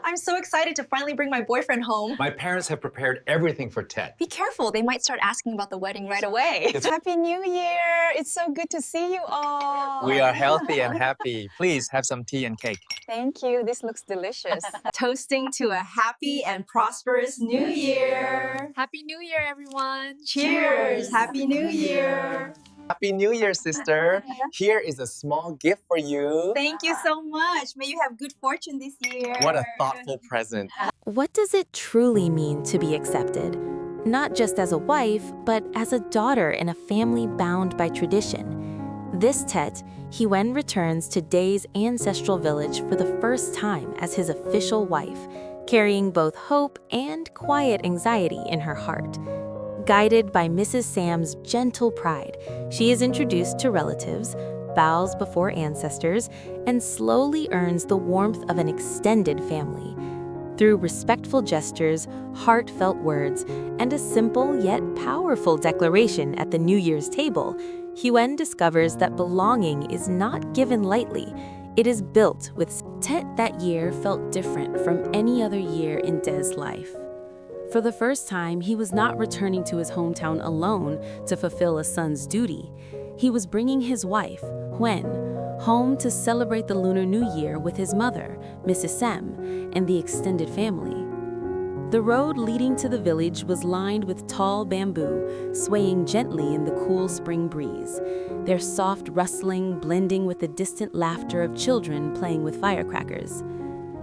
I'm so excited to finally bring my boyfriend home. My parents have prepared everything for Tet. Be careful, they might start asking about the wedding right away. Happy New Year! It's so good to see you all. We are healthy and happy. Please have some tea and cake. Thank you. This looks delicious. Toasting to a happy and prosperous New Year. Happy New Year, everyone! Cheers! Happy New Year. Happy New Year, sister. Here is a small gift for you. Thank you so much. May you have good fortune this year. What a thoughtful present. What does it truly mean to be accepted? Not just as a wife, but as a daughter in a family bound by tradition. This Tet, Huyen returns to Day's ancestral village for the first time as his official wife, carrying both hope and quiet anxiety in her heart. Guided by Mrs. Sam's gentle pride, she is introduced to relatives, bows before ancestors, and slowly earns the warmth of an extended family. Through respectful gestures, heartfelt words, and a simple yet powerful declaration at the New Year's table, Huyen discovers that belonging is not given lightly. It is built with. Tet that year felt different from any other year in Day's life. For the first time, he was not returning to his hometown alone to fulfill a son's duty. He was bringing his wife, Huyen, home to celebrate the Lunar New Year with his mother, Mrs. Sam, and the extended family. The road leading to the village was lined with tall bamboo, swaying gently in the cool spring breeze, their soft rustling blending with the distant laughter of children playing with firecrackers.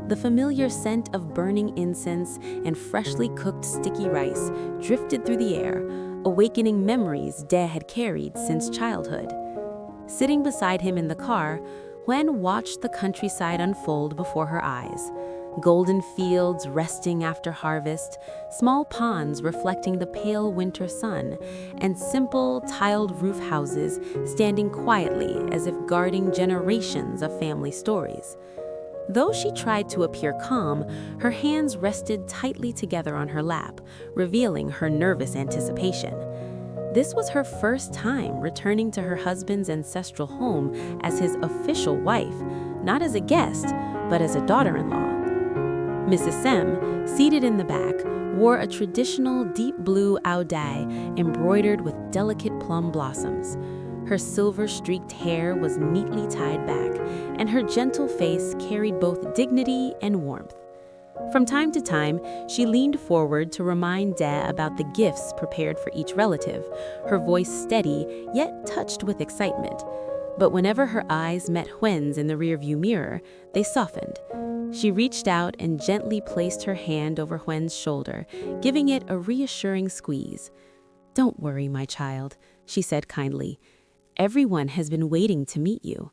The familiar scent of burning incense and freshly cooked sticky rice drifted through the air, awakening memories Dae had carried since childhood. Sitting beside him in the car, Huyen watched the countryside unfold before her eyes. Golden fields resting after harvest, small ponds reflecting the pale winter sun, and simple, tiled roof houses standing quietly as if guarding generations of family stories. Though she tried to appear calm, her hands rested tightly together on her lap, revealing her nervous anticipation. This was her first time returning to her husband's ancestral home as his official wife, not as a guest, but as a daughter-in-law. Mrs. Sem, seated in the back, wore a traditional deep blue ao dai embroidered with delicate plum blossoms. Her silver-streaked hair was neatly tied back, and her gentle face carried both dignity and warmth. From time to time, she leaned forward to remind Dae about the gifts prepared for each relative, her voice steady yet touched with excitement. But whenever her eyes met Huyen's in the rearview mirror, they softened. She reached out and gently placed her hand over Huyen's shoulder, giving it a reassuring squeeze. "Don't worry, my child," she said kindly. "Everyone has been waiting to meet you."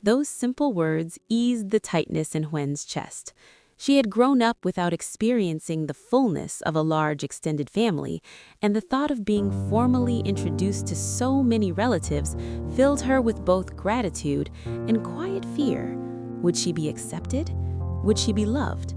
Those simple words eased the tightness in Huyen's chest. She had grown up without experiencing the fullness of a large extended family, and the thought of being formally introduced to so many relatives filled her with both gratitude and quiet fear. Would she be accepted? Would she be loved?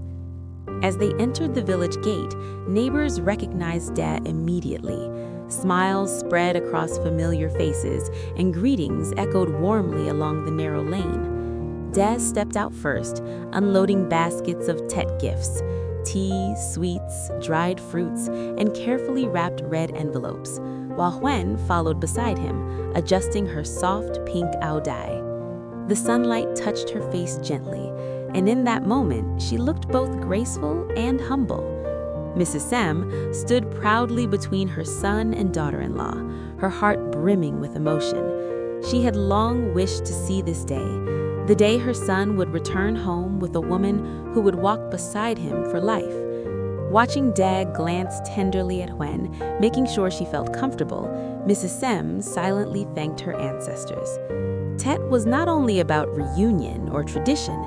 As they entered the village gate, neighbors recognized Dae immediately. Smiles spread across familiar faces, and greetings echoed warmly along the narrow lane. Dae stepped out first, unloading baskets of Tet gifts, tea, sweets, dried fruits, and carefully wrapped red envelopes, while Huyen followed beside him, adjusting her soft pink ao dai. The sunlight touched her face gently, and in that moment, she looked both graceful and humble. Mrs. Sam stood proudly between her son and daughter-in-law, her heart brimming with emotion. She had long wished to see this day, the day her son would return home with a woman who would walk beside him for life. Watching Dae glance tenderly at Huyen, making sure she felt comfortable, Mrs. Sem silently thanked her ancestors. Tet was not only about reunion or tradition,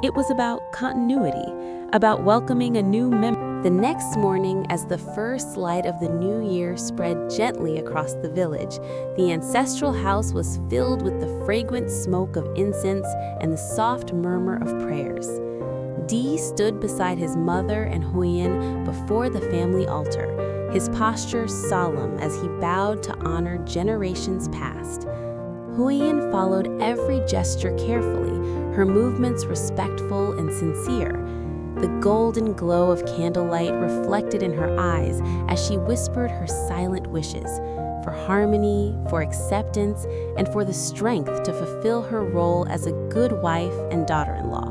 it was about continuity, about welcoming a new member. The next morning, as the first light of the new year spread gently across the village, the ancestral house was filled with the fragrant smoke of incense and the soft murmur of prayers. Dee stood beside his mother and Huyen before the family altar, his posture solemn as he bowed to honor generations past. Huyen followed every gesture carefully, her movements respectful and sincere. The golden glow of candlelight reflected in her eyes as she whispered her silent wishes for harmony, for acceptance, and for the strength to fulfill her role as a good wife and daughter-in-law.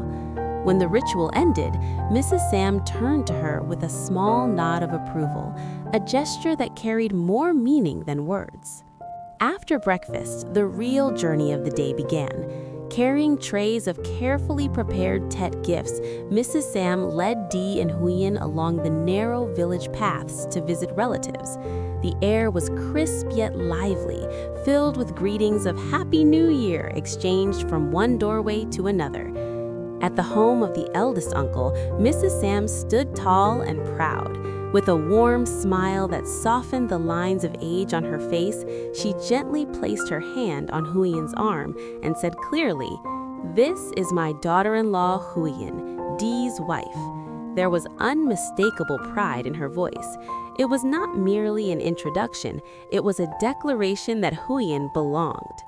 When the ritual ended, Mrs. Sam turned to her with a small nod of approval, a gesture that carried more meaning than words. After breakfast, the real journey of the day began. Carrying trays of carefully prepared Tet gifts, Mrs. Sam led Dee and Huyen along the narrow village paths to visit relatives. The air was crisp yet lively, filled with greetings of Happy New Year exchanged from one doorway to another. At the home of the eldest uncle, Mrs. Sam stood tall and proud. With a warm smile that softened the lines of age on her face, she gently placed her hand on Huyen's arm and said clearly, "This is my daughter-in-law Huyen, Dee's wife." There was unmistakable pride in her voice. It was not merely an introduction, it was a declaration that Huyen belonged.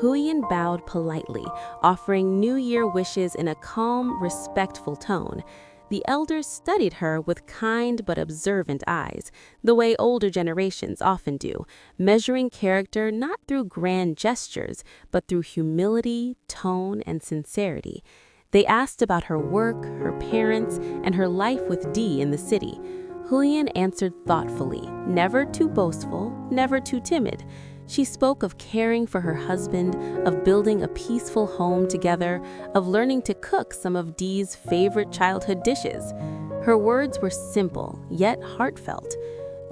Huyen bowed politely, offering New Year wishes in a calm, respectful tone. The elders studied her with kind but observant eyes, the way older generations often do, measuring character not through grand gestures, but through humility, tone, and sincerity. They asked about her work, her parents, and her life with Dee in the city. Huyen answered thoughtfully, never too boastful, never too timid. She spoke of caring for her husband, of building a peaceful home together, of learning to cook some of Dee's favorite childhood dishes. Her words were simple, yet heartfelt.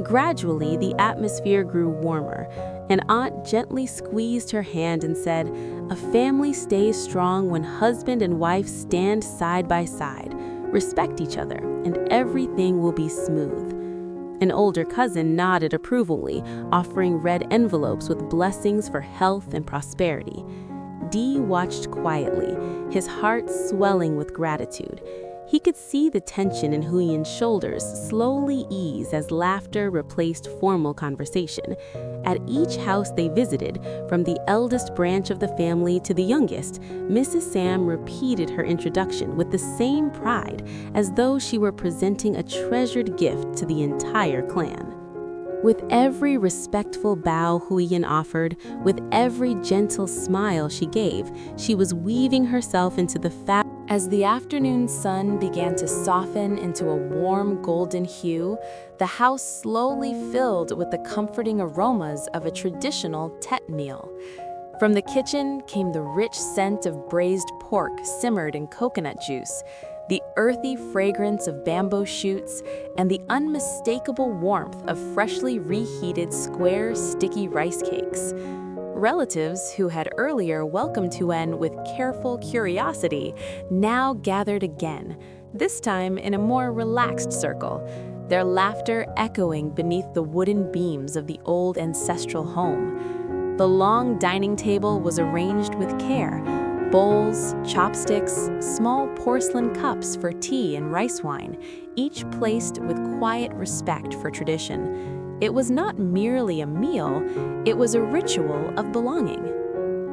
Gradually, the atmosphere grew warmer. An aunt gently squeezed her hand and said, "A family stays strong when husband and wife stand side by side, respect each other, and everything will be smooth." An older cousin nodded approvingly, offering red envelopes with blessings for health and prosperity. Dee watched quietly, his heart swelling with gratitude. He could see the tension in Huyen's shoulders slowly ease as laughter replaced formal conversation. At each house they visited, from the eldest branch of the family to the youngest, Mrs. Sam repeated her introduction with the same pride, as though she were presenting a treasured gift to the entire clan. With every respectful bow Huyen offered, with every gentle smile she gave, she was weaving herself into the fabric. As the afternoon sun began to soften into a warm golden hue, the house slowly filled with the comforting aromas of a traditional Tet meal. From the kitchen came the rich scent of braised pork simmered in coconut juice, the earthy fragrance of bamboo shoots, and the unmistakable warmth of freshly reheated square, sticky rice cakes. Relatives who had earlier welcomed Huyen with careful curiosity now gathered again, this time in a more relaxed circle, their laughter echoing beneath the wooden beams of the old ancestral home. The long dining table was arranged with care. Bowls, chopsticks, small porcelain cups for tea and rice wine, each placed with quiet respect for tradition. It was not merely a meal, it was a ritual of belonging.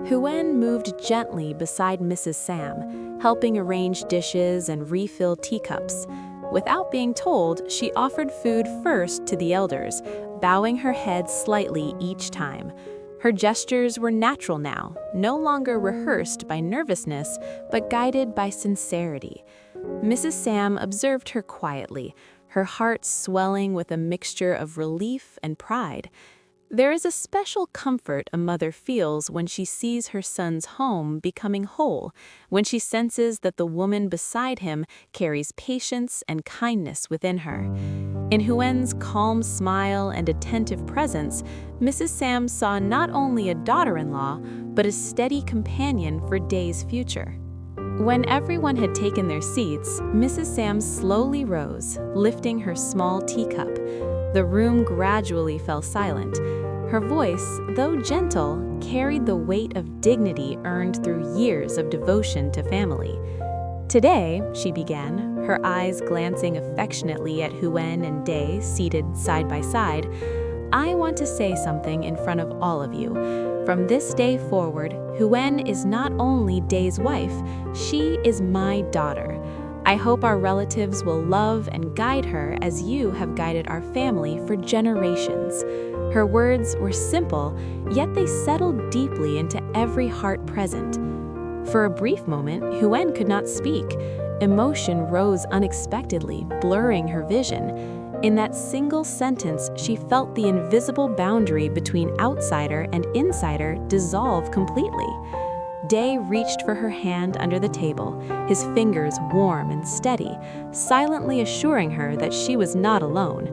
Huyen moved gently beside Mrs. Sam, helping arrange dishes and refill teacups. Without being told, she offered food first to the elders, bowing her head slightly each time. Her gestures were natural now, no longer rehearsed by nervousness, but guided by sincerity. Mrs. Sam observed her quietly, her heart swelling with a mixture of relief and pride. There is a special comfort a mother feels when she sees her son's home becoming whole, when she senses that the woman beside him carries patience and kindness within her. In Huyen's calm smile and attentive presence, Mrs. Sam saw not only a daughter-in-law, but a steady companion for Dee's future. When everyone had taken their seats, Mrs. Sam slowly rose, lifting her small teacup. The room gradually fell silent. Her voice, though gentle, carried the weight of dignity earned through years of devotion to family. "Today," she began, her eyes glancing affectionately at Huyen and Dee seated side by side, "I want to say something in front of all of you. From this day forward, Huyen is not only Day's wife, she is my daughter. I hope our relatives will love and guide her as you have guided our family for generations. Her words were simple, yet they settled deeply into every heart present. For a brief moment, Huyen could not speak. Emotion rose unexpectedly, blurring her vision. In that single sentence, she felt the invisible boundary between outsider and insider dissolve completely. Day reached for her hand under the table, his fingers warm and steady, silently assuring her that she was not alone.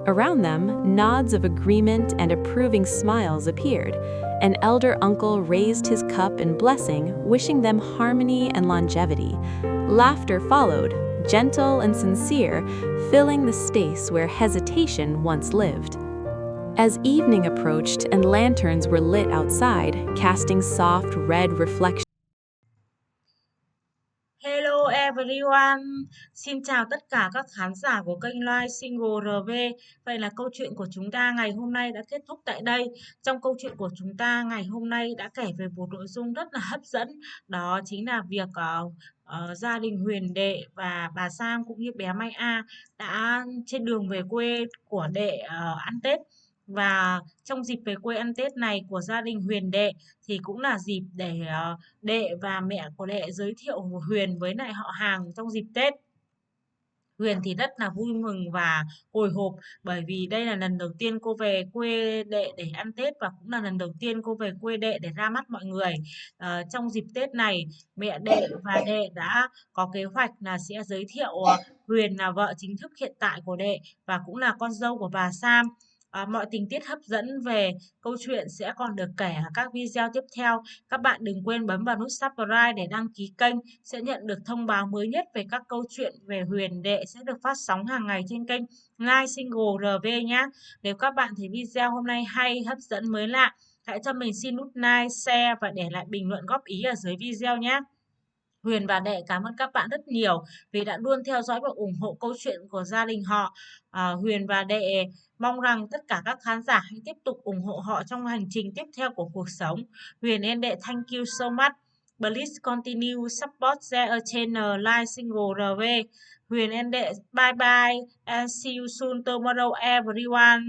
Around them, nods of agreement and approving smiles appeared. An elder uncle raised his cup in blessing, wishing them harmony and longevity. Laughter followed, gentle and sincere, filling the space where hesitation once lived. As evening approached and lanterns were lit outside, casting soft red reflections. Hello everyone, xin chào tất cả các khán giả của kênh Live Single RV. Vậy là câu chuyện của chúng ta ngày hôm nay đã kết thúc tại đây. Trong câu chuyện của chúng ta ngày hôm nay đã kể về một nội dung rất là hấp dẫn. Đó chính là việc gia đình Huyền Đệ và bà Sang cũng như bé Mai A đã trên đường về quê của Đệ ăn Tết. Và trong dịp về quê ăn Tết này của gia đình Huyền Đệ thì cũng là dịp để Đệ và mẹ của Đệ giới thiệu Huyền với lại họ hàng trong dịp Tết. Huyền thì rất là vui mừng và hồi hộp bởi vì đây là lần đầu tiên cô về quê Đệ để ăn Tết và cũng là lần đầu tiên cô về quê Đệ để ra mắt mọi người. Trong dịp Tết này, mẹ Đệ và Đệ đã có kế hoạch là sẽ giới thiệu Huyền là vợ chính thức hiện tại của Đệ và cũng là con dâu của bà Sam. Mọi tình tiết hấp dẫn về câu chuyện sẽ còn được kể ở các video tiếp theo. Các bạn đừng quên bấm vào nút subscribe để đăng ký kênh, sẽ nhận được thông báo mới nhất về các câu chuyện về Huyền Đệ sẽ được phát sóng hàng ngày trên kênh Live Single RV nhé. Nếu các bạn thấy video hôm nay hay, hấp dẫn, mới lạ, hãy cho mình xin nút like, share và để lại bình luận góp ý ở dưới video nhé. Huyền và Đệ cảm ơn các bạn rất nhiều vì đã luôn theo dõi và ủng hộ câu chuyện của gia đình họ. Huyền và Đệ mong rằng tất cả các khán giả hãy tiếp tục ủng hộ họ trong hành trình tiếp theo của cuộc sống. Huyền and Đệ, thank you so much. Please continue support their channel Live Single RV. Huyền and Đệ, bye bye and see you soon tomorrow everyone.